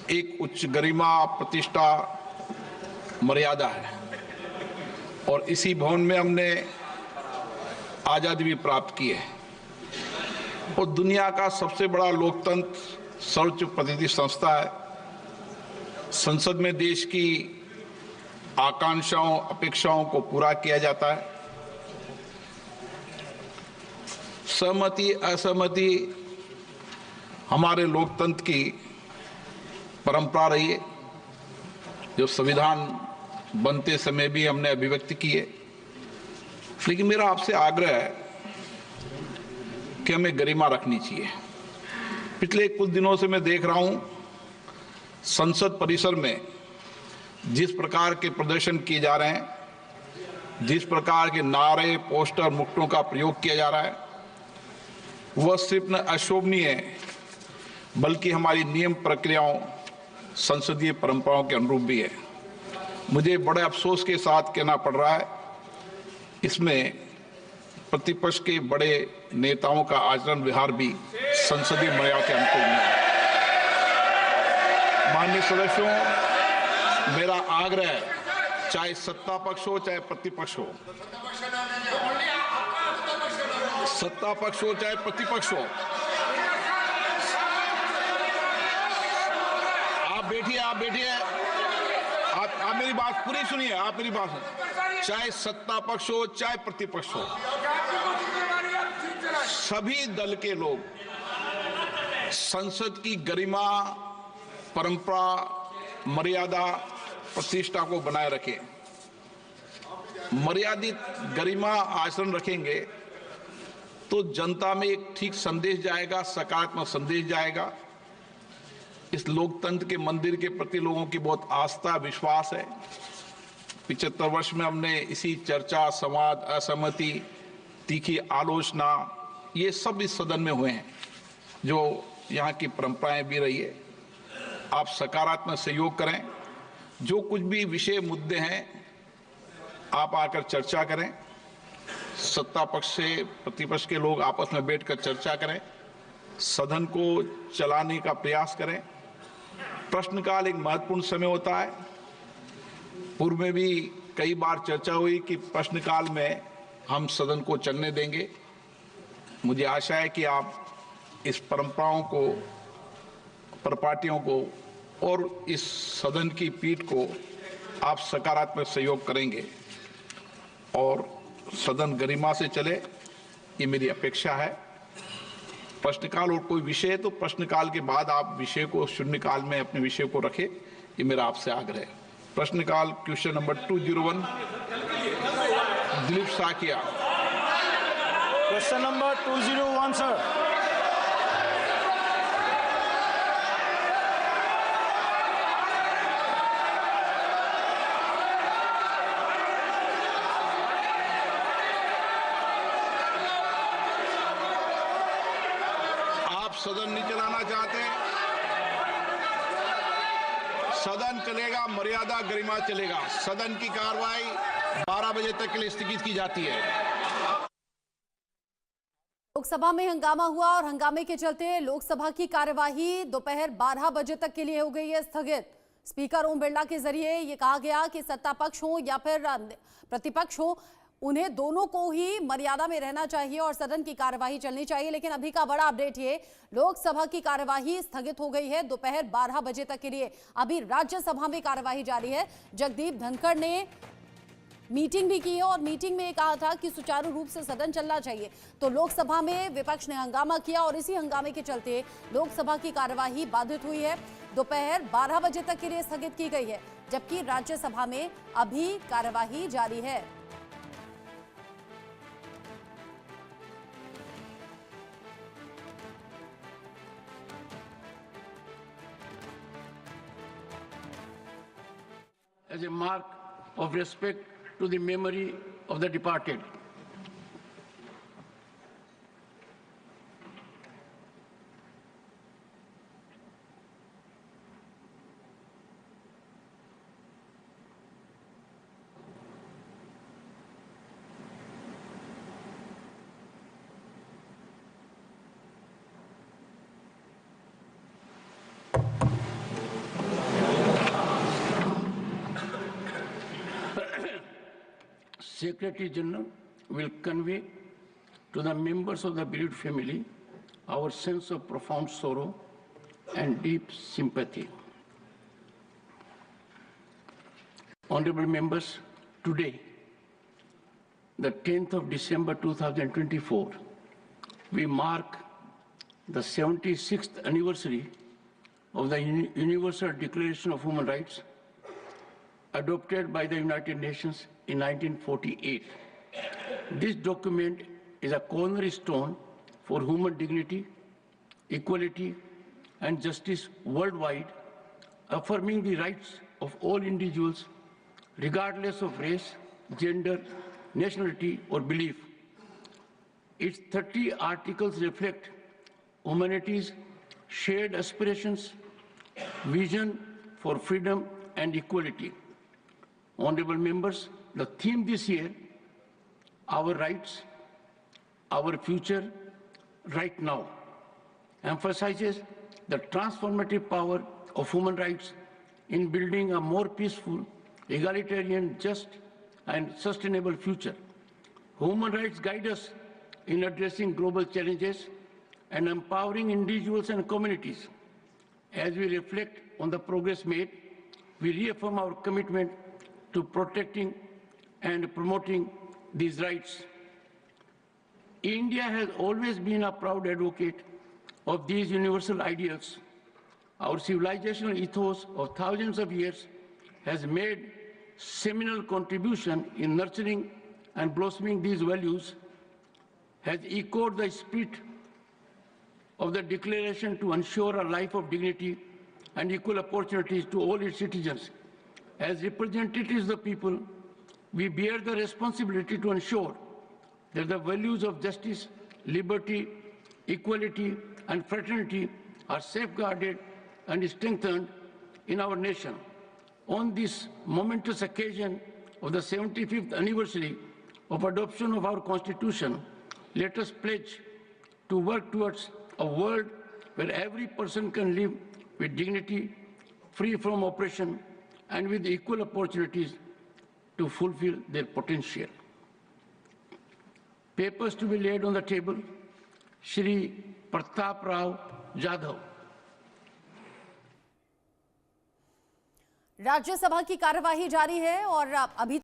एक उच्च गरिमा, प्रतिष्ठा, मर्यादा है और इसी भवन में हमने आजादी भी प्राप्त की है और दुनिया का सबसे बड़ा लोकतंत्र सर्वोच्च प्रतिनिधि संस्था है। संसद में देश की आकांक्षाओं, अपेक्षाओं को पूरा किया जाता है। सहमति, असहमति हमारे लोकतंत्र की परंपरा रही है, जो संविधान बनते समय भी हमने अभिव्यक्ति की है। लेकिन मेरा आपसे आग्रह है कि हमें गरिमा रखनी चाहिए। पिछले कुछ दिनों से मैं देख रहा हूं संसद परिसर में जिस प्रकार के प्रदर्शन किए जा रहे हैं, जिस प्रकार के नारे, पोस्टर, मुक्तों का प्रयोग किया जा रहा है, वह सिर्फ न अशोभनीय है बल्कि हमारी नियम प्रक्रियाओं, संसदीय परंपराओं के अनुरूप भी है। मुझे बड़े अफसोस के साथ कहना पड़ रहा है, इसमें प्रतिपक्ष के बड़े नेताओं का आचरण व्यवहार भी संसदीय मर्यादा के अनुकूल नहीं है। माननीय सदस्यों, मेरा आग्रह है, चाहे सत्ता पक्ष हो चाहे प्रतिपक्ष हो, सत्ता पक्ष हो चाहे प्रतिपक्ष हो, आप बैठिए, आप मेरी बात पूरी सुनिए, आप मेरी बात सुनिए। चाहे सत्ता पक्ष हो चाहे प्रतिपक्ष हो, सभी दल के लोग संसद की गरिमा, परंपरा, मर्यादा, प्रतिष्ठा को बनाए रखें। मर्यादित गरिमा आचरण रखेंगे तो जनता में एक ठीक संदेश जाएगा, सकारात्मक संदेश जाएगा। इस लोकतंत्र के मंदिर के प्रति लोगों की बहुत आस्था, विश्वास है। 75 वर्ष में हमने इसी चर्चा, संवाद, असहमति, तीखी आलोचना, ये सब इस सदन में हुए हैं, जो यहाँ की परंपराएं भी रही है। आप सकारात्मक सहयोग करें, जो कुछ भी विषय, मुद्दे हैं, आप आकर चर्चा करें। सत्ता पक्ष से प्रतिपक्ष के लोग आपस में बैठकर चर्चा करें, सदन को चलाने का प्रयास करें। प्रश्नकाल एक महत्वपूर्ण समय होता है। पूर्व में भी कई बार चर्चा हुई कि प्रश्नकाल में हम सदन को चलने देंगे। मुझे आशा है कि आप इस परंपराओं को, परिपाटियों को और इस सदन की पीठ को आप सकारात्मक सहयोग करेंगे और सदन गरिमा से चले, ये मेरी अपेक्षा है। प्रश्नकाल और कोई विषय है तो प्रश्नकाल के बाद आप विषय को शून्यकाल में अपने विषय को रखें, ये मेरा आपसे आग्रह है। प्रश्नकाल question number 201, Dilip Saikia. Question number 201 sir. सदन नहीं चलाना चाहते, सदन चलेगा, मर्यादा गरिमा चलेगा। सदन की कार्रवाई 12 बजे तक के लिए स्थगित की जाती है। लोकसभा में हंगामा हुआ और हंगामे के चलते लोकसभा की कार्यवाही दोपहर 12 बजे तक के लिए हो गई है स्थगित। स्पीकर ओम बिरला के जरिए ये कहा गया कि सत्ता पक्ष हो या फिर प्रतिपक्ष हो, उन्हें दोनों को ही मर्यादा में रहना चाहिए और सदन की कार्यवाही चलनी चाहिए। लेकिन अभी का बड़ा अपडेट ये, लोकसभा की कार्यवाही स्थगित हो गई है दोपहर 12 बजे तक के लिए। अभी राज्यसभा में कार्यवाही जारी है। जगदीप धनखड़ ने मीटिंग भी की है और मीटिंग में कहा था कि सुचारू रूप से सदन चलना चाहिए। तो लोकसभा में विपक्ष ने हंगामा किया और इसी हंगामे के चलते लोकसभा की कार्यवाही बाधित हुई है। दोपहर 12 बजे तक के लिए स्थगित की गई है, जबकि राज्यसभा में अभी कार्यवाही जारी है। As a mark of respect to the memory of the departed. Secretary General will convey to the members of the bereaved family our sense of profound sorrow and deep sympathy. Honorable members, today, the 10th of December 2024, we mark the 76th anniversary of the Universal Declaration of Human Rights adopted by the United Nations in 1948. This document is a cornerstone for human dignity, equality, and justice worldwide, affirming the rights of all individuals, regardless of race, gender, nationality, or belief. Its 30 articles reflect humanity's shared aspirations, vision for freedom and equality. Honorable members, the theme this year, Our Rights, Our Future, Right Now, emphasizes the transformative power of human rights in building a more peaceful, egalitarian, just, and sustainable future. Human rights guide us in addressing global challenges and empowering individuals and communities. As we reflect on the progress made, we reaffirm our commitment to protecting and promoting these rights. India has always been a proud advocate of these universal ideals. Our civilizational ethos of thousands of years has made seminal contribution in nurturing and blossoming these values, has echoed the spirit of the Declaration to ensure a life of dignity and equal opportunities to all its citizens. As representatives of the people, we bear the responsibility to ensure that the values of justice, liberty, equality, and fraternity are safeguarded and strengthened in our nation. On this momentous occasion of the 75th anniversary of adoption of our Constitution, let us pledge to work towards a world where every person can live with dignity, free from oppression, and with equal opportunities to fulfill their potential. Papers to be laid on the table. Shri Pratap Rao Jadhav. Rajya Sabha की कार्यवाही जारी है और अभी